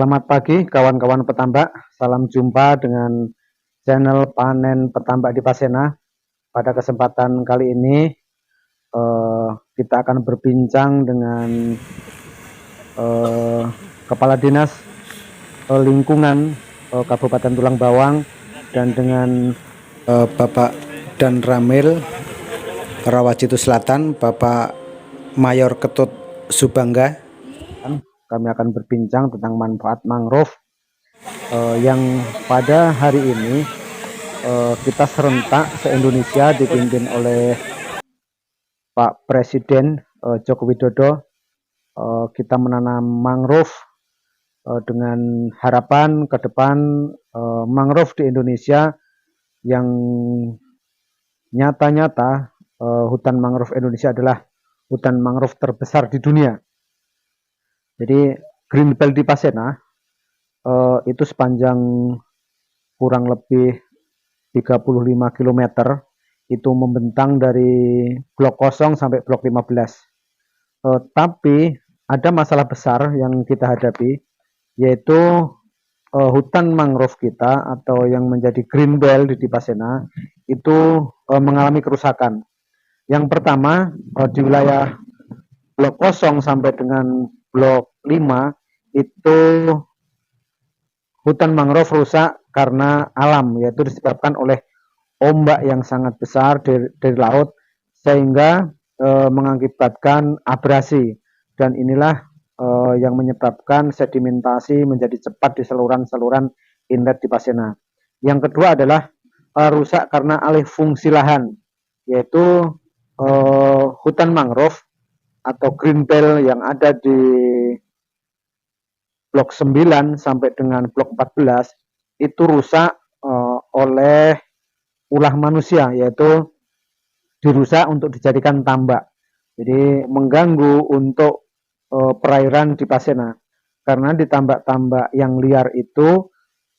Selamat pagi kawan-kawan petambak, salam jumpa dengan channel Panen Petambak di Pasena. Pada kesempatan kali ini kita akan berbincang dengan Kepala Dinas Lingkungan Kabupaten Tulang Bawang dan dengan Bapak Dan Ramil Rawajitu Selatan, Bapak Mayor Ketut Subangga. Kami akan berbincang tentang manfaat mangrove yang pada hari ini kita serentak se-Indonesia dipimpin oleh Pak Presiden Joko Widodo. Kita menanam mangrove dengan harapan ke depan mangrove di Indonesia yang nyata-nyata hutan mangrove Indonesia adalah hutan mangrove terbesar di dunia. Jadi Green Belt di Pasena itu sepanjang kurang lebih 35 km itu membentang dari blok 0 sampai blok 15. Tapi ada masalah besar yang kita hadapi, yaitu hutan mangrove kita atau yang menjadi Green Belt di Pasena itu mengalami kerusakan. Yang pertama di wilayah blok 0 sampai dengan blok 5 itu hutan mangrove rusak karena alam, yaitu disebabkan oleh ombak yang sangat besar dari laut sehingga mengakibatkan abrasi, dan inilah yang menyebabkan sedimentasi menjadi cepat di saluran-saluran inlet di Pasena. Yang kedua adalah rusak karena alih fungsi lahan, yaitu hutan mangrove atau Green Belt yang ada di blok 9 sampai dengan blok 14 itu rusak oleh ulah manusia, yaitu dirusak untuk dijadikan tambak. Jadi mengganggu untuk perairan di Pasena, karena di tambak-tambak yang liar itu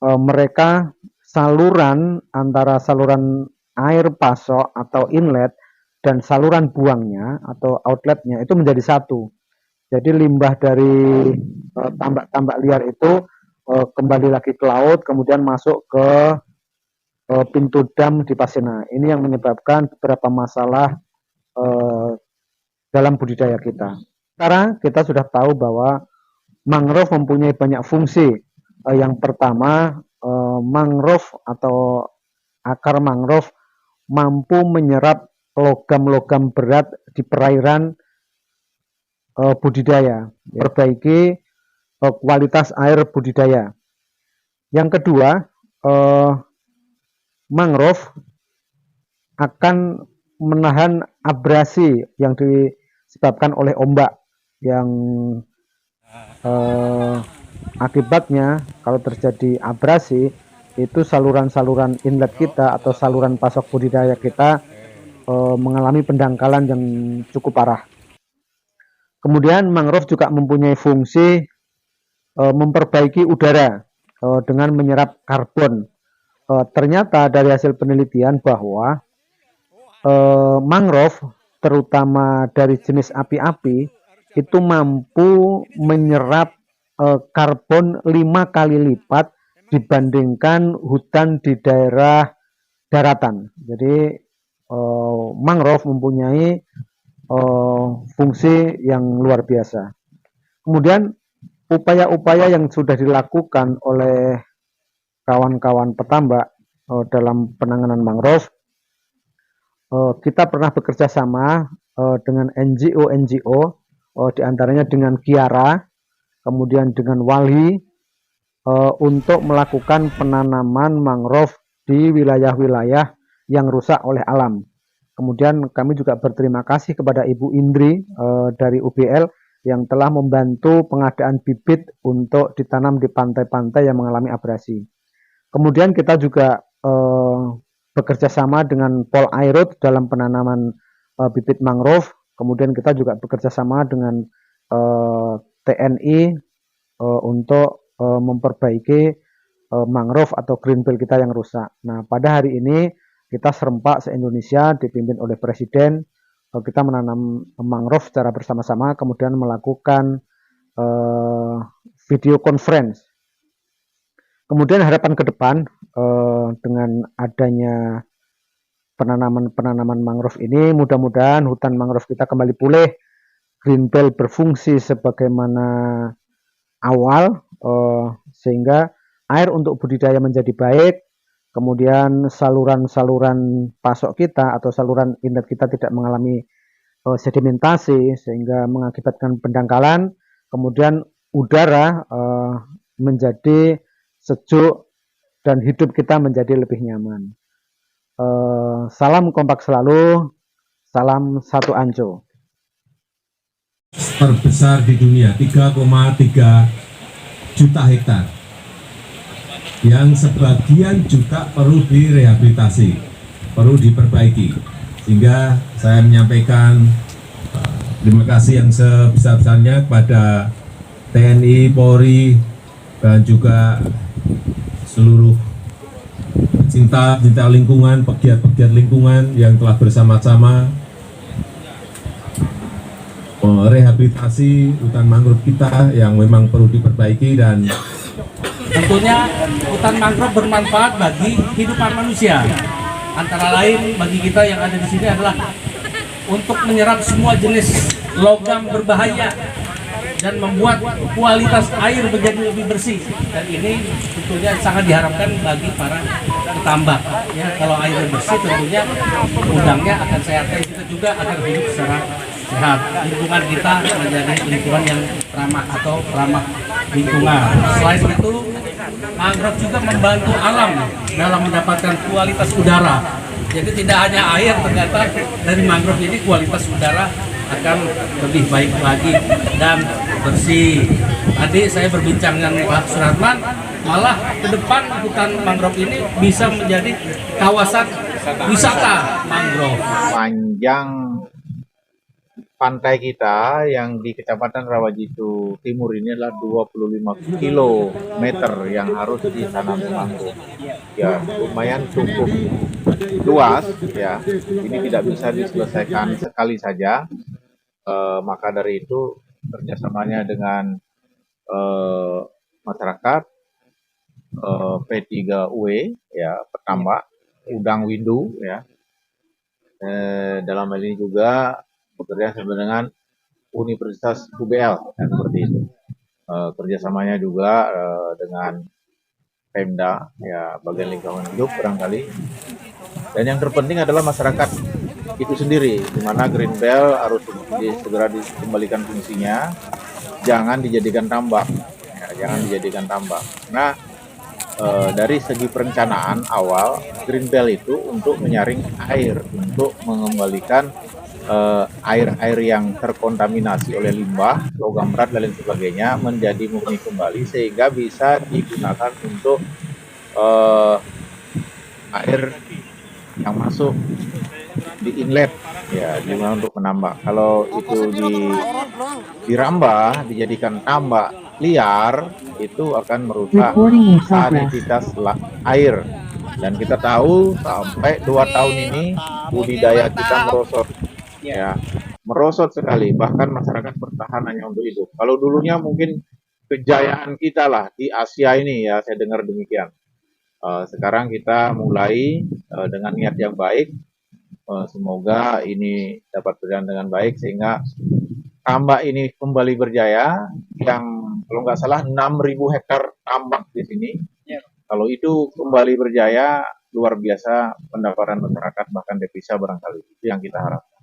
mereka saluran antara saluran air pasok atau inlet dan saluran buangnya atau outletnya itu menjadi satu. Jadi limbah dari tambak-tambak liar itu kembali lagi ke laut, kemudian masuk ke pintu dam di Pasena. Ini yang menyebabkan beberapa masalah dalam budidaya kita. Sekarang kita sudah tahu bahwa mangrove mempunyai banyak fungsi. Yang pertama, mangrove atau akar mangrove mampu menyerap logam-logam berat di perairan budidaya, perbaiki kualitas air budidaya. Yang kedua, mangrove akan menahan abrasi yang disebabkan oleh ombak, yang akibatnya kalau terjadi abrasi itu saluran-saluran inlet kita atau saluran pasok budidaya kita mengalami pendangkalan yang cukup parah. Kemudian mangrove juga mempunyai fungsi memperbaiki udara dengan menyerap karbon. Ternyata dari hasil penelitian bahwa mangrove terutama dari jenis api-api itu mampu menyerap karbon 5 kali lipat dibandingkan hutan di daerah daratan. Jadi mangrove mempunyai fungsi yang luar biasa. Kemudian upaya-upaya yang sudah dilakukan oleh kawan-kawan petambak dalam penanganan mangrove, kita pernah bekerja sama dengan NGO-NGO, diantaranya dengan Kiara, kemudian dengan Wali, untuk melakukan penanaman mangrove di wilayah-wilayah yang rusak oleh alam. Kemudian kami juga berterima kasih kepada Ibu Indri dari UBL yang telah membantu pengadaan bibit untuk ditanam di pantai-pantai yang mengalami abrasi. Kemudian kita juga bekerja sama dengan Polairut dalam penanaman bibit mangrove. Kemudian kita juga bekerja sama dengan TNI untuk memperbaiki mangrove atau green belt kita yang rusak. Nah, pada hari ini kita serempak se-Indonesia dipimpin oleh Presiden. Kita menanam mangrove secara bersama-sama, kemudian melakukan video conference Kemudian harapan ke depan dengan adanya penanaman mangrove ini, mudah-mudahan hutan mangrove kita kembali pulih, green belt berfungsi sebagaimana awal, sehingga air untuk budidaya menjadi baik, kemudian saluran-saluran pasok kita atau saluran inlet kita tidak mengalami sedimentasi sehingga mengakibatkan pendangkalan, kemudian udara menjadi sejuk dan hidup kita menjadi lebih nyaman. Salam kompak selalu, salam satu Anco. Terbesar di dunia, 3,3 juta hektar, yang sebagian juga perlu direhabilitasi, perlu diperbaiki. Sehingga saya menyampaikan terima kasih yang sebesar-besarnya kepada TNI, Polri, dan juga seluruh cinta lingkungan, pegiat-pegiat lingkungan yang telah bersama-sama merehabilitasi hutan mangrove kita yang memang perlu diperbaiki. Dan tentunya hutan mangrove bermanfaat bagi kehidupan manusia. Antara lain bagi kita yang ada di sini adalah untuk menyerap semua jenis logam berbahaya dan membuat kualitas air menjadi lebih bersih. Dan ini tentunya sangat diharapkan bagi para petambak. Ya, kalau air bersih tentunya udangnya akan sehat dan kita juga akan hidup secara sehat. Lingkungan kita menjadi lingkungan yang ramah atau ramah lingkungan. Selain itu, mangrove juga membantu alam dalam mendapatkan kualitas udara. Jadi tidak hanya air, ternyata dari mangrove ini kualitas udara akan lebih baik lagi dan bersih. Tadi saya berbincang dengan Pak Suratman, malah ke depan hutan mangrove ini bisa menjadi kawasan wisata mangrove. Panjang pantai kita yang di Kecamatan Rawajitu Timur ini adalah 25 kilometer yang harus ditanam mangrove. Ya, lumayan cukup luas ya. Ini tidak bisa diselesaikan sekali saja. Maka dari itu kerjasamanya dengan masyarakat, P3W ya, petambak, udang windu ya. Dalam hal ini juga bekerja sama dengan Universitas UBL ya, seperti itu. Kerjasamanya juga dengan Pemda ya, bagian lingkungan hidup barangkali. Dan yang terpenting adalah masyarakat itu sendiri, di mana green belt harus segera dikembalikan fungsinya, jangan dijadikan tambak, ya, jangan dijadikan tambak. Nah, dari segi perencanaan awal, green belt itu untuk menyaring air, untuk mengembalikan air-air yang terkontaminasi oleh limbah, logam berat dan lain sebagainya menjadi murni kembali sehingga bisa digunakan untuk air yang masuk di inlet ya, digunakan untuk menambak. Kalau itu dirambah dijadikan tambak liar, itu akan merusak salinitas air. Dan kita tahu sampai 2 tahun ini budidaya kita merosot ya, merosot sekali, bahkan masyarakat bertahan hanya untuk itu. Kalau dulunya mungkin kejayaan kita lah di Asia ini ya, saya dengar demikian. Sekarang kita mulai dengan niat yang baik, semoga ini dapat berjalan dengan baik sehingga tambak ini kembali berjaya. Yang kalau nggak salah 6.000 hektar tambak di sini. Kalau itu kembali berjaya, luar biasa pendapatan masyarakat, bahkan devisa barangkali. Itu yang kita harapkan.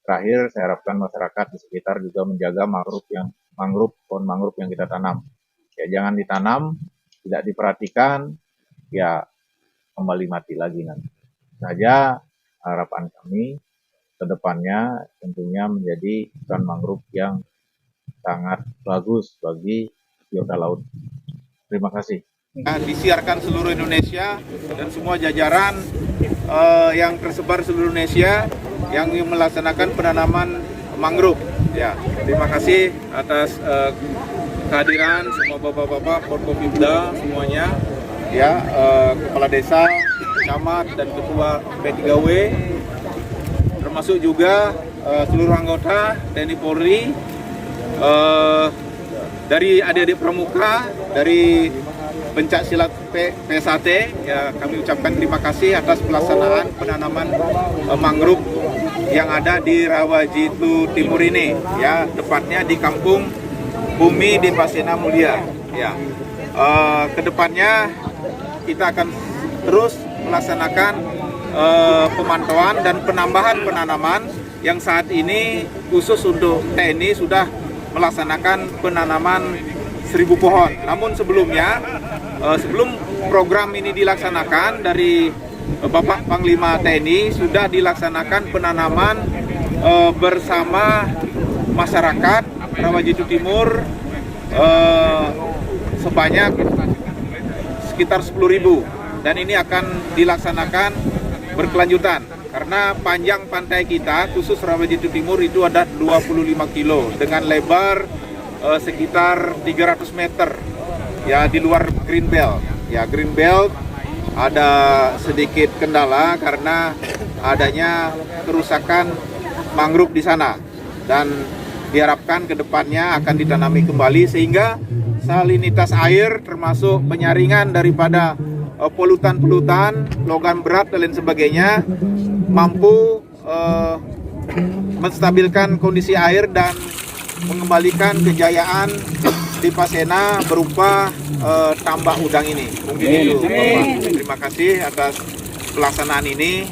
Terakhir, saya harapkan masyarakat di sekitar juga menjaga pohon mangrove yang kita tanam. Ya, jangan ditanam, tidak diperhatikan, ya kembali mati lagi nanti. Saja harapan kami ke depannya tentunya menjadi hutan mangrove yang sangat bagus bagi biota laut. Terima kasih. Disiarkan seluruh Indonesia dan semua jajaran yang tersebar seluruh Indonesia yang melaksanakan penanaman mangrove. Ya, terima kasih atas kehadiran semua bapak-bapak, Forkopimda semuanya, ya, kepala desa, camat dan ketua P3W, termasuk juga seluruh anggota TNI Polri, dari adik-adik pramuka, dari pencak silat PSAT, ya, kami ucapkan terima kasih atas pelaksanaan penanaman mangrove yang ada di Rawajitu Timur ini, ya, tepatnya di Kampung Bumi di Pasena Mulia. Ya, kedepannya kita akan terus melaksanakan pemantauan dan penambahan penanaman yang saat ini khusus untuk TNI sudah melaksanakan penanaman 1000 pohon. Namun sebelumnya, sebelum program ini dilaksanakan dari Bapak Panglima TNI sudah dilaksanakan penanaman bersama masyarakat Rawajitu Timur sebanyak sekitar 10.000, dan ini akan dilaksanakan berkelanjutan karena panjang pantai kita khusus Rawajitu Timur itu ada 25 kilo dengan lebar sekitar 300 meter, ya, di luar Green Belt. Ya, Green Belt ada sedikit kendala karena adanya kerusakan mangrove di sana, dan diharapkan kedepannya akan ditanami kembali sehingga salinitas air termasuk penyaringan daripada polutan-polutan, logam berat dan lain sebagainya mampu menstabilkan kondisi air dan mengembalikan kejayaan di Pasena berupa tambak udang ini. Mungkin itu, Bapak. Terima kasih atas pelaksanaan ini.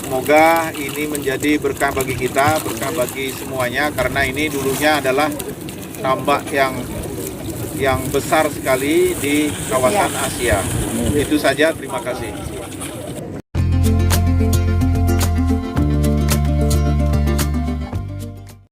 Semoga ini menjadi berkah bagi kita, berkah bagi semuanya, karena ini dulunya adalah tambak yang besar sekali di kawasan Asia. Itu saja, terima kasih.